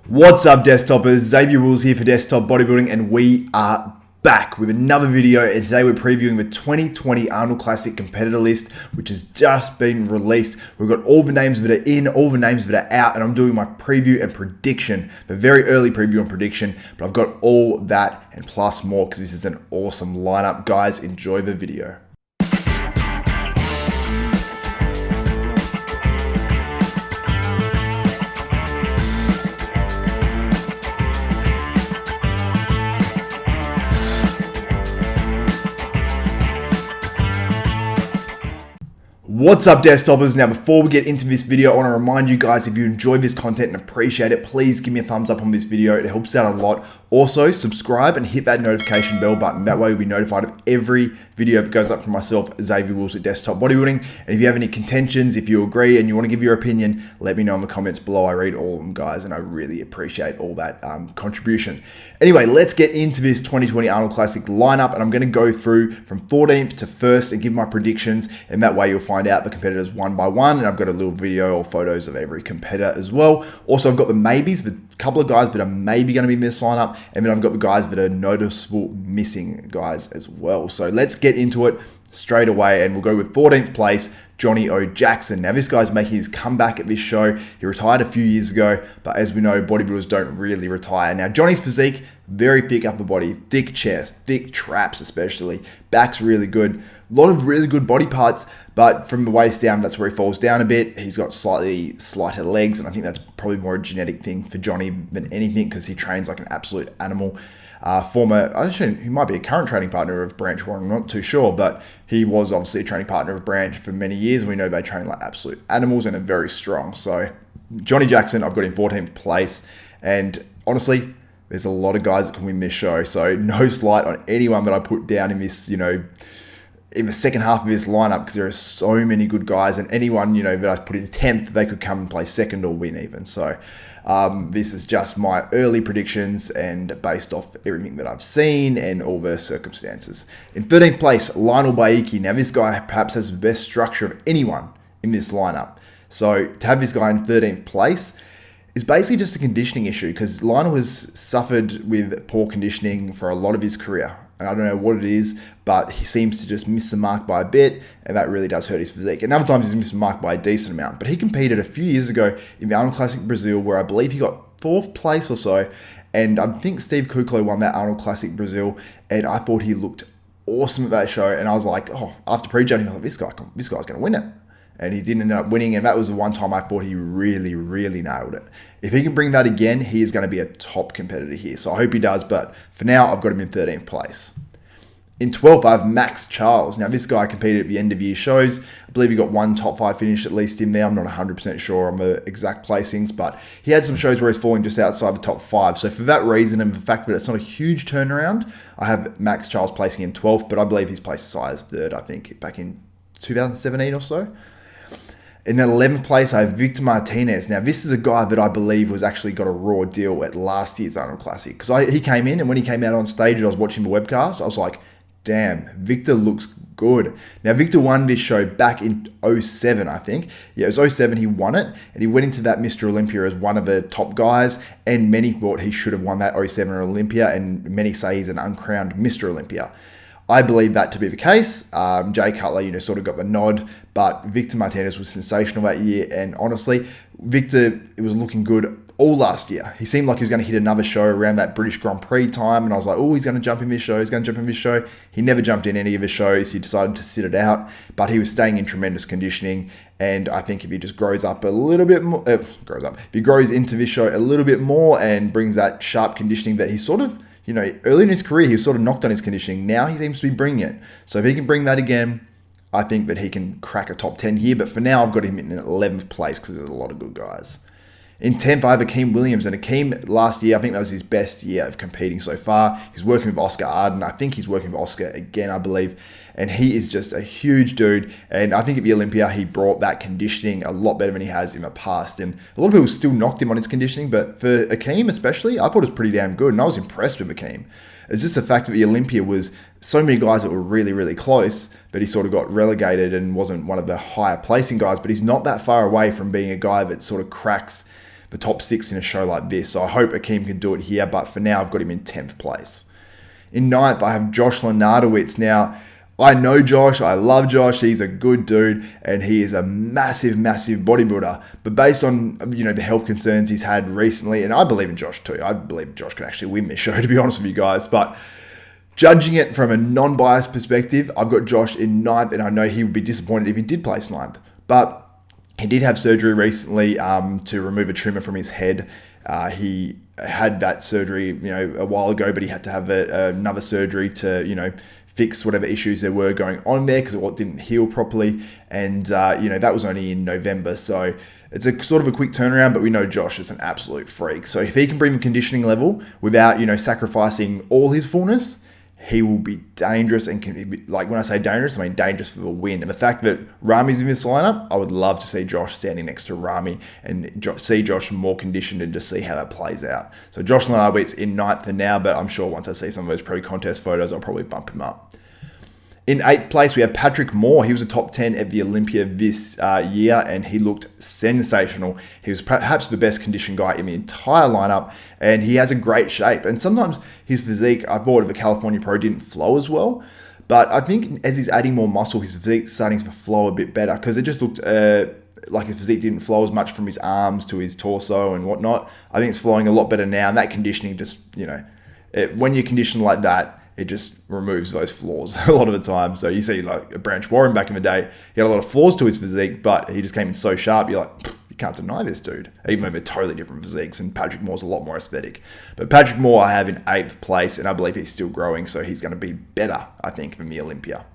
What's up, desktopers? Xavier Wills here for Desktop Bodybuilding, and we are back with another video. And today we're previewing the 2020 Arnold Classic Competitor List, which has just been released. We've got all the names that are in, all the names that are out, and I'm doing my preview and prediction, the very early preview and prediction, but I've got all that and plus more because this is an awesome lineup. Guys, enjoy the video. What's up, desktopers? Now, before we get into this video, I want to remind you guys, if you enjoy this content and appreciate it, please give me a thumbs up on this video. It helps out a lot. Also, subscribe and hit that notification bell button. That way you'll be notified of every video that goes up from myself, Xavier Wills at Desktop Bodybuilding. And if you have any contentions, if you agree and you want to give your opinion, let me know in the comments below. I read all of them, guys, and I really appreciate all that contribution. Anyway, let's get into this 2020 Arnold Classic lineup, and I'm going to go through from 14th to 1st and give my predictions, and that way you'll find out the competitors one by one, and I've got a little video or photos of every competitor as well. Also, I've got the maybes, the couple of guys that are maybe going to be in this lineup, and then I've got the guys that are noticeable missing guys as well. So let's get into it straight away, and we'll go with 14th place, Johnny O. Jackson. Now, this guy's making his comeback at this show. He retired a few years ago, but as we know, bodybuilders don't really retire. Now, Johnny's physique, very thick upper body, thick chest, thick traps especially. Back's really good. A lot of really good body parts, but from the waist down, that's where he falls down a bit. He's got slightly slighter legs, and I think that's probably more a genetic thing for Johnny than anything because he trains like an absolute animal. He might be a current training partner of Branch Warren, I'm not too sure, but he was obviously a training partner of Branch for many years. We know they train like absolute animals and are very strong. So Johnny Jackson, I've got in 14th place, and honestly, there's a lot of guys that can win this show. So no slight on anyone that I put down in this, in the second half of this lineup, because there are so many good guys, and anyone, that I put in 10th, they could come and play second or win even. So this is just my early predictions and based off everything that I've seen and all the circumstances. In 13th place, Lionel Baiki. Now, this guy perhaps has the best structure of anyone in this lineup. So to have this guy in 13th place is basically just a conditioning issue, because Lionel has suffered with poor conditioning for a lot of his career. And I don't know what it is, but he seems to just miss the mark by a bit, and that really does hurt his physique. And other times he's missed the mark by a decent amount. But he competed a few years ago in the Arnold Classic Brazil, where I believe he got 4th place or so. And I think Steve Kuklo won that Arnold Classic Brazil, and I thought he looked awesome at that show. And I was like, after pre-judging, I was like, this guy's going to win it. And he didn't end up winning, and that was the one time I thought he really, really nailed it. If he can bring that again, he is going to be a top competitor here. So I hope he does, but for now, I've got him in 13th place. In 12th, I have Max Charles. Now, this guy competed at the end of year shows. I believe he got one top 5 finish at least in there. I'm not 100% sure on the exact placings, but he had some shows where he's falling just outside the top 5. So for that reason, and the fact that it's not a huge turnaround, I have Max Charles placing in 12th, but I believe he's placed as high as 3rd, I think, back in 2017 or so. In 11th place, I have Victor Martinez. Now, this is a guy that I believe was actually got a raw deal at last year's Arnold Classic. Because he came in, and when he came out on stage and I was watching the webcast, I was like, damn, Victor looks good. Now, Victor won this show back in 07, I think. Yeah, it was 07 he won it, and he went into that Mr. Olympia as one of the top guys, and many thought he should have won that 07 Olympia, and many say he's an uncrowned Mr. Olympia. I believe that to be the case. Jay Cutler, sort of got the nod, but Victor Martinez was sensational that year. And honestly, Victor, it was looking good all last year. He seemed like he was going to hit another show around that British Grand Prix time. And I was like, he's going to jump in this show. He's going to jump in this show. He never jumped in any of his shows. He decided to sit it out, but he was staying in tremendous conditioning. And I think if he just grows up a little bit more, if he grows into this show a little bit more and brings that sharp conditioning that he sort of, early in his career, he was sort of knocked on his conditioning. Now he seems to be bringing it. So if he can bring that again, I think that he can crack a top 10 here. But for now, I've got him in 11th place because there's a lot of good guys. In 10th, I have Akeem Williams. And Akeem, last year, I think that was his best year of competing so far. He's working with Oscar Arden. I think he's working with Oscar again, I believe. And he is just a huge dude. And I think at the Olympia, he brought that conditioning a lot better than he has in the past. And a lot of people still knocked him on his conditioning. But for Akeem especially, I thought it was pretty damn good. And I was impressed with Akeem. It's just the fact that the Olympia was so many guys that were really, really close that he sort of got relegated and wasn't one of the higher placing guys. But he's not that far away from being a guy that sort of cracks the top 6 in a show like this. So I hope Akeem can do it here, but for now I've got him in 10th place. In 9th, I have Josh Lenardowitz. Now, I know Josh, I love Josh, he's a good dude, and he is a massive, massive bodybuilder. But based on, the health concerns he's had recently, and I believe in Josh too, I believe Josh can actually win this show, to be honest with you guys, but judging it from a non-biased perspective, I've got Josh in 9th, and I know he would be disappointed if he did place 9th. But he did have surgery recently to remove a tumor from his head. He had that surgery, a while ago, but he had to have another surgery to, fix whatever issues there were going on there because it didn't heal properly. And, that was only in November. So it's a sort of a quick turnaround, but we know Josh is an absolute freak. So if he can bring the conditioning level without, sacrificing all his fullness, he will be dangerous and can be, like when I say dangerous, I mean dangerous for the win. And the fact that Ramy's in this lineup, I would love to see Josh standing next to Ramy and see Josh more conditioned and just see how that plays out. So Josh Lenardowitz in 9th for now, but I'm sure once I see some of those pre-contest photos, I'll probably bump him up. In 8th place, we have Patrick Moore. He was a top 10 at the Olympia this year, and he looked sensational. He was perhaps the best conditioned guy in the entire lineup, and he has a great shape. And sometimes his physique, I thought of the California Pro, didn't flow as well. But I think as he's adding more muscle, his physique's starting to flow a bit better because it just looked like his physique didn't flow as much from his arms to his torso and whatnot. I think it's flowing a lot better now, and that conditioning just, when you condition like that, it just removes those flaws a lot of the time. So you see like Branch Warren back in the day, he had a lot of flaws to his physique, but he just came in so sharp, you're like, you can't deny this dude. Even though they're totally different physiques, and Patrick Moore's a lot more aesthetic. But Patrick Moore I have in 8th place, and I believe he's still growing, so he's going to be better, I think, than the Olympia.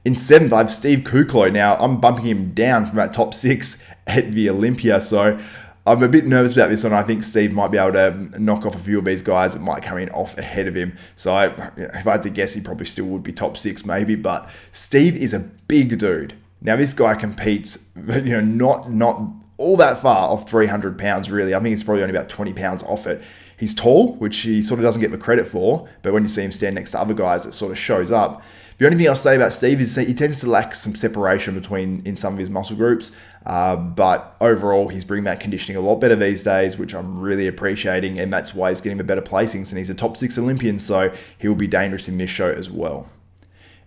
In 7th, I have Steve Kuklo. Now, I'm bumping him down from that top 6 at the Olympia, so I'm a bit nervous about this one. I think Steve might be able to knock off a few of these guys that might come in off ahead of him. So if I had to guess, he probably still would be top 6 maybe. But Steve is a big dude. Now this guy competes, not all that far off 300 pounds really. I think he's probably only about 20 pounds off it. He's tall, which he sort of doesn't get the credit for. But when you see him stand next to other guys, it sort of shows up. The only thing I'll say about Steve is that he tends to lack some separation in some of his muscle groups. But overall, he's bringing that conditioning a lot better these days, which I'm really appreciating. And that's why he's getting the better placings. And he's a top 6 Olympian, so he will be dangerous in this show as well.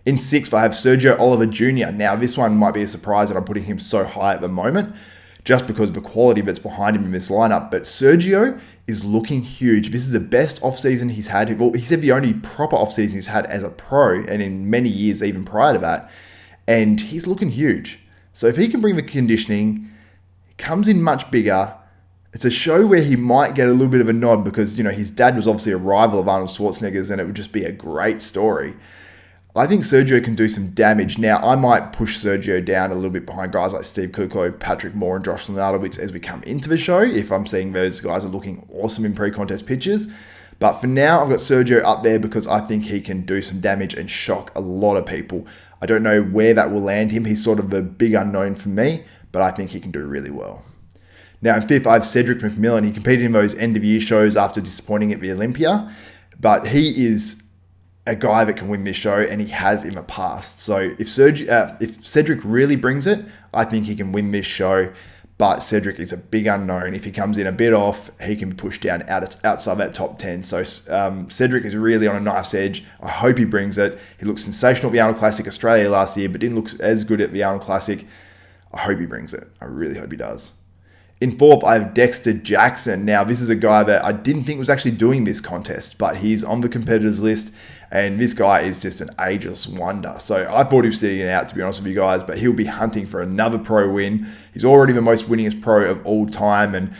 In 6th, I have Sergio Oliver Jr. Now, this one might be a surprise that I'm putting him so high at the moment, just because of the quality that's behind him in this lineup. But Sergio is looking huge. This is the best offseason he's had. Well, he said the only proper offseason he's had as a pro, and in many years even prior to that. And he's looking huge. So if he can bring the conditioning, comes in much bigger, it's a show where he might get a little bit of a nod because, his dad was obviously a rival of Arnold Schwarzenegger's, and it would just be a great story. I think Sergio can do some damage. Now, I might push Sergio down a little bit behind guys like Steve Kuklo, Patrick Moore, and Josh Lenardowitz as we come into the show, if I'm seeing those guys are looking awesome in pre-contest pictures. But for now, I've got Sergio up there because I think he can do some damage and shock a lot of people. I don't know where that will land him. He's sort of the big unknown for me, but I think he can do really well. Now, in 5th, I have Cedric McMillan. He competed in those end-of-year shows after disappointing at the Olympia, but he is a guy that can win this show, and he has in the past. So if Cedric really brings it, I think he can win this show. But Cedric is a big unknown. If he comes in a bit off, he can be pushed down outside that top 10. So Cedric is really on a nice edge. I hope he brings it. He looked sensational at the Arnold Classic Australia last year, but didn't look as good at the Arnold Classic. I hope he brings it. I really hope he does. In 4th, I have Dexter Jackson. Now, this is a guy that I didn't think was actually doing this contest, but he's on the competitors list, and this guy is just an ageless wonder. So I thought he was sitting it out, to be honest with you guys, but he'll be hunting for another pro win. He's already the most winningest pro of all time, and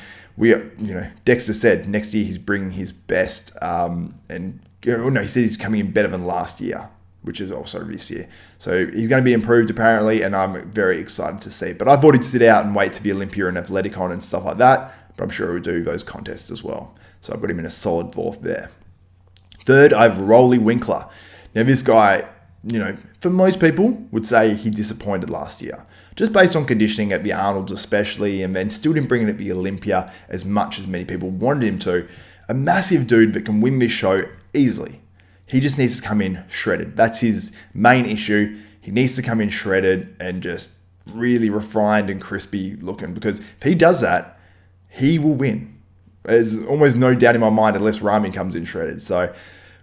Dexter said next year he's bringing his best, he said he's coming in better than last year, which is also this year. So he's going to be improved apparently, and I'm very excited to see. But I thought he'd sit out and wait to the Olympia and Athleticon and stuff like that, but I'm sure he'll do those contests as well. So I've got him in a solid 4th there. 3rd, I have Roelly Winklaar. Now this guy, for most people would say he disappointed last year, just based on conditioning at the Arnolds especially, and then still didn't bring it at the Olympia as much as many people wanted him to. A massive dude that can win this show easily. He just needs to come in shredded. That's his main issue. He needs to come in shredded and just really refined and crispy looking, because if he does that, he will win. There's almost no doubt in my mind unless Ramy comes in shredded. So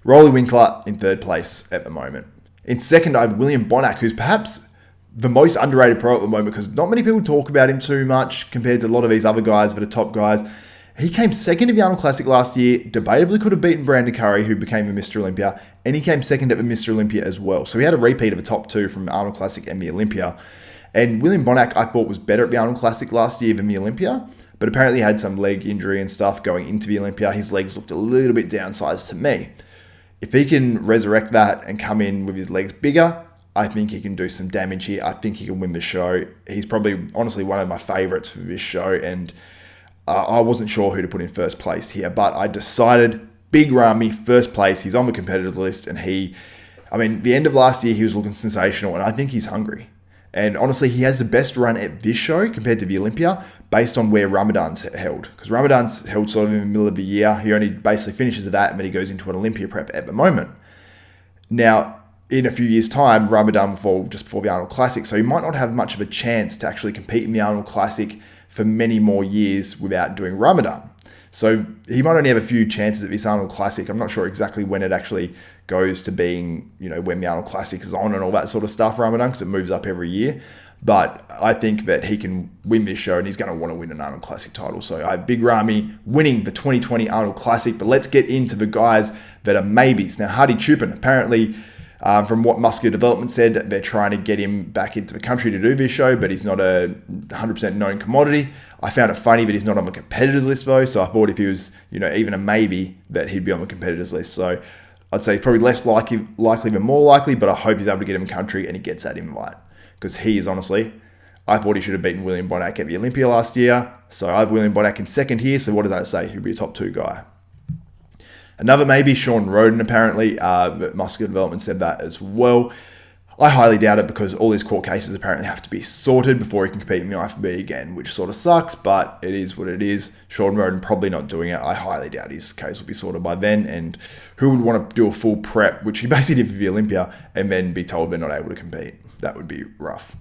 Roelly Winklaar in third place at the moment. In second, I have William Bonac, who's perhaps the most underrated pro at the moment because not many people talk about him too much compared to a lot of these other guys that are top guys. He came second at the Arnold Classic last year, debatably could have beaten Brandon Curry, who became a Mr. Olympia, and he came second at the Mr. Olympia as well. So he had a repeat of the top two from the Arnold Classic and the Olympia. And William Bonac, I thought, was better at the Arnold Classic last year than the Olympia, but apparently had some leg injury and stuff going into the Olympia. His legs looked a little bit downsized to me. If he can resurrect that and come in with his legs bigger, I think he can do some damage here. I think he can win the show. He's probably, honestly, one of my favorites for this show, and I wasn't sure who to put in first place here, but I decided Big Ramy, first place. He's on the competitor list, and the end of last year, he was looking sensational, and I think he's hungry. And honestly, he has the best run at this show compared to the Olympia based on where Ramadan's held. Because Ramadan's held sort of in the middle of the year. He only basically finishes at that, and then he goes into an Olympia prep at the moment. Now, in a few years' time, Ramadan will fall just before the Arnold Classic, so he might not have much of a chance to actually compete in the Arnold Classic for many more years without doing Ramadan. So he might only have a few chances at this Arnold Classic. I'm not sure exactly when it actually goes to being, when the Arnold Classic is on and all that sort of stuff, Ramadan, because it moves up every year. But I think that he can win this show, and he's going to want to win an Arnold Classic title. So I have Big Ramy winning the 2020 Arnold Classic. But let's get into the guys that are maybes. Now, Hadi Choopan, apparently, from what Muscular Development said, they're trying to get him back into the country to do this show, but he's not a 100% known commodity. I found it funny that he's not on the competitors list, though, so I thought if he was, even a maybe, that he'd be on the competitors list. So I'd say he's probably less likely than more likely, but I hope he's able to get him in country and he gets that invite. Because he is, honestly, I thought he should have beaten William Bonac at the Olympia last year. So I have William Bonac in second here, so what does that say? He'll be a top 2 guy. Another maybe, Sean Roden, apparently. Muscular Development said that as well. I highly doubt it because all his court cases apparently have to be sorted before he can compete in the IFBB again, which sort of sucks, but it is what it is. Sean Roden probably not doing it. I highly doubt his case will be sorted by then, and who would want to do a full prep, which he basically did for the Olympia, and then be told they're not able to compete? That would be rough.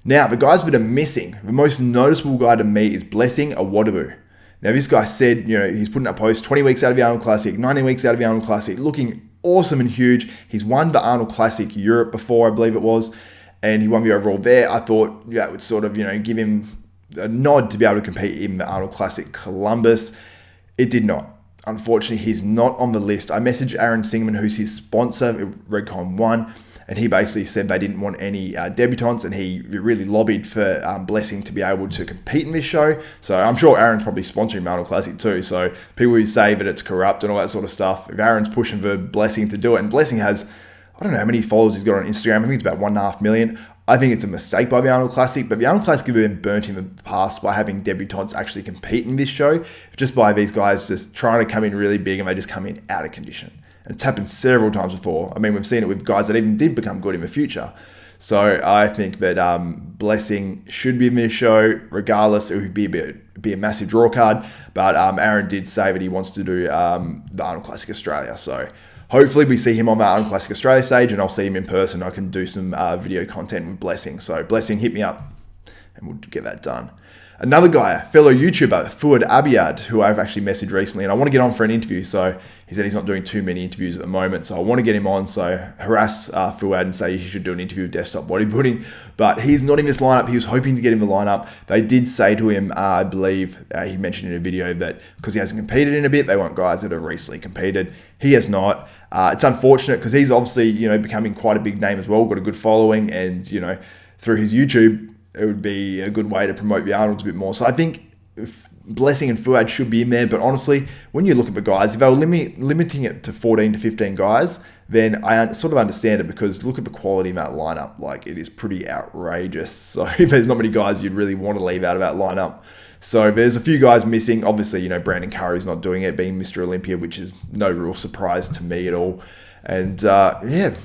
Now, the guys that are missing, the most noticeable guy to me is Blessing Awodibu. Now, this guy said, he's putting up posts 20 weeks out of the Arnold Classic, 19 weeks out of the Arnold Classic, looking awesome and huge. He's won the Arnold Classic Europe before, I believe it was, and he won the overall there. I thought that would sort of, give him a nod to be able to compete in the Arnold Classic Columbus. It did not. Unfortunately, he's not on the list. I messaged Aaron Singman, who's his sponsor, Redcon 1, and he basically said they didn't want any debutants, and he really lobbied for Blessing to be able to compete in this show. So I'm sure Aaron's probably sponsoring Arnold Classic too. So people who say that it's corrupt and all that sort of stuff, if Aaron's pushing for Blessing to do it, and Blessing has, I don't know how many followers he's got on Instagram. I think it's about 1.5 million. I think it's a mistake by the Arnold Classic, but the Arnold Classic have been burnt in the past by having debutantes actually compete in this show, just by these guys just trying to come in really big and they just come in out of condition. And it's happened several times before. I mean, we've seen it with guys that even did become good in the future. So I think that Blessing should be in this show. Regardless, it would be a massive draw card. But Aaron did say that he wants to do the Arnold Classic Australia. So hopefully we see him on the Arnold Classic Australia stage, and I'll see him in person. I can do some video content with Blessing. So Blessing, hit me up, and we'll get that done. Another guy, a fellow YouTuber, Fuad Abiyad, who I've actually messaged recently, and I want to get on for an interview. So he said he's not doing too many interviews at the moment, so I want to get him on. So harass Fuad and say he should do an interview with Desktop Bodybuilding. But he's not in this lineup. He was hoping to get in the lineup. They did say to him, I believe he mentioned in a video that because he hasn't competed in a bit, they want guys that have recently competed. He has not. It's unfortunate because he's obviously becoming quite a big name as well. Got a good following, and through his YouTube, it would be a good way to promote the Arnolds a bit more. So I think Blessing and Fuad should be in there. But honestly, when you look at the guys, if they were limiting it to 14 to 15 guys, then I sort of understand it, because look at the quality in that lineup. Like, it is pretty outrageous. So there's not many guys you'd really want to leave out of that lineup. So there's a few guys missing. Obviously, Brandon Curry's not doing it, being Mr. Olympia, which is no real surprise to me at all. And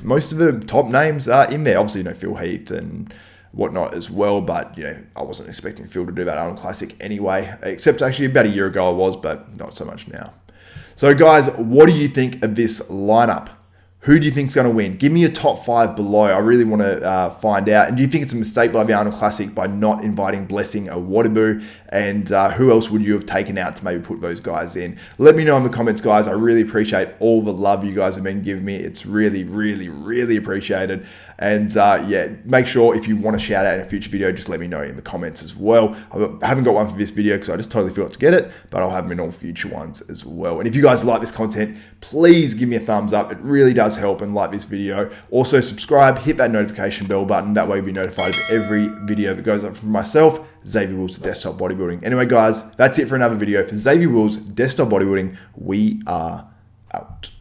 most of the top names are in there. Obviously, Phil Heath and whatnot as well, but I wasn't expecting Phil to do that Arnold Classic anyway, except actually about a year ago I was, but not so much now. So guys, what do you think of this lineup? Who do you think is going to win? Give me your top 5 below. I really want to find out. And do you think it's a mistake by the Arnold Classic by not inviting Blessing or Wadaboo? And who else would you have taken out to maybe put those guys in? Let me know in the comments, guys. I really appreciate all the love you guys have been giving me. It's really, really, really appreciated. And yeah, make sure if you want to shout out in a future video, just let me know in the comments as well. I haven't got one for this video because I just totally forgot to get it, but I'll have them in all future ones as well. And if you guys like this content, please give me a thumbs up. It really does help, and like this video. Also subscribe, hit that notification bell button. That way you'll be notified of every video that goes up from myself, Xavier Wills, Desktop Bodybuilding. Anyway, guys, that's it for another video. For Xavier Wills, Desktop Bodybuilding, we are out.